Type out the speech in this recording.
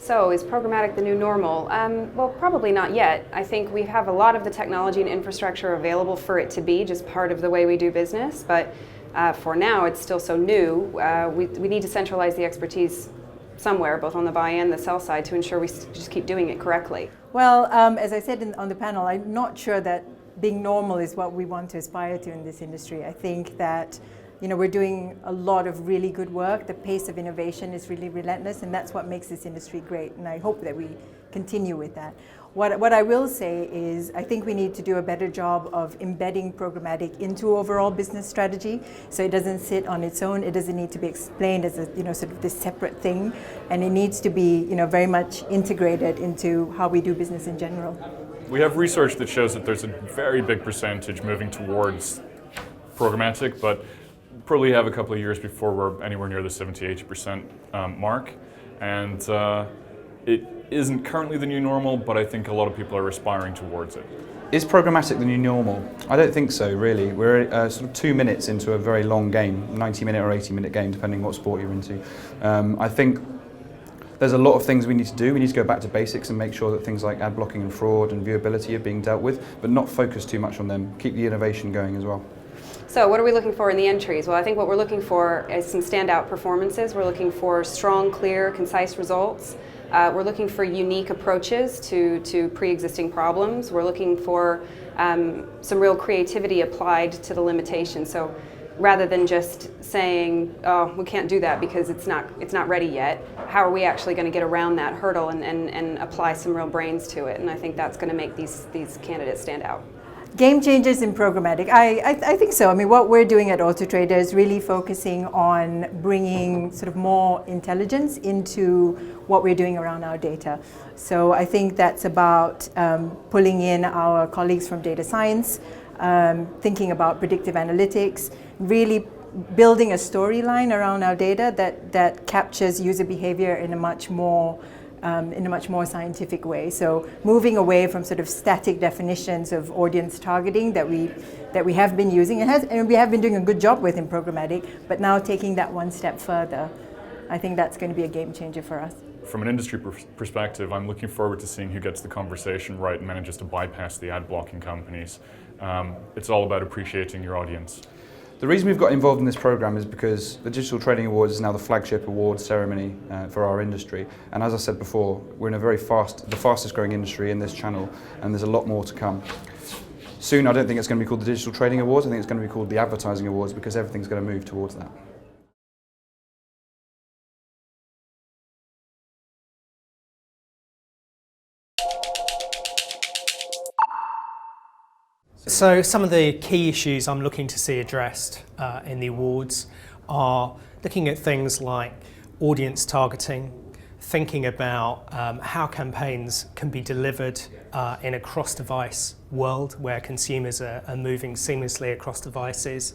So, is programmatic the new normal? Well, probably not yet. I think we have a lot of the technology and infrastructure available for it to be just part of the way we do business, but for now it's still so new. We need to centralize the expertise somewhere, both on the buy and the sell side, to ensure we just keep doing it correctly. Well, as I said on the panel, I'm not sure that being normal is what we want to aspire to in this industry. I think that we're doing a lot of really good work. The pace of innovation is really relentless, and that's what makes this industry great. And I hope that we continue with that. What I will say is I think we need to do a better job of embedding programmatic into overall business strategy, so it doesn't sit on its own. It doesn't need to be explained as a sort of this separate thing, and it needs to be very much integrated into how we do business in general. We have research that shows that there's a very big percentage moving towards programmatic, but probably have a couple of years before we're anywhere near the 70-80% mark, and it isn't currently the new normal, but I think a lot of people are aspiring towards it. Is programmatic the new normal? I don't think so, really. We're sort of 2 minutes into a very long game, 90-minute or 80-minute game, depending what sport you're into. I think there's a lot of things we need to do. We need to go back to basics and make sure that things like ad blocking and fraud and viewability are being dealt with, but not focus too much on them. Keep the innovation going as well. So what are we looking for in the entries? Well, I think what we're looking for is some standout performances. We're looking for strong, clear, concise results. We're looking for unique approaches to pre-existing problems. We're looking for some real creativity applied to the limitations. So rather than just saying, oh, we can't do that because it's not ready yet, how are we actually going to get around that hurdle and apply some real brains to it? And I think that's going to make these candidates stand out. Game changers in programmatic. I think so. I mean, what we're doing at AutoTrader is really focusing on bringing sort of more intelligence into what we're doing around our data. So I think that's about pulling in our colleagues from data science, thinking about predictive analytics, really building a storyline around our data that captures user behavior in a much more scientific way. So moving away from sort of static definitions of audience targeting that we have been using and we have been doing a good job with in programmatic, but now taking that one step further, I think that's going to be a game changer for us. From an industry perspective, I'm looking forward to seeing who gets the conversation right and manages to bypass the ad blocking companies. It's all about appreciating your audience. The reason we've got involved in this program is because the Digital Trading Awards is now the flagship awards ceremony for our industry. And as I said before, we're in the fastest growing industry in this channel, and there's a lot more to come. Soon, I don't think it's going to be called the Digital Trading Awards. I think it's going to be called the Advertising Awards, because everything's going to move towards that. So some of the key issues I'm looking to see addressed in the awards are looking at things like audience targeting, thinking about how campaigns can be delivered in a cross-device world where consumers are moving seamlessly across devices.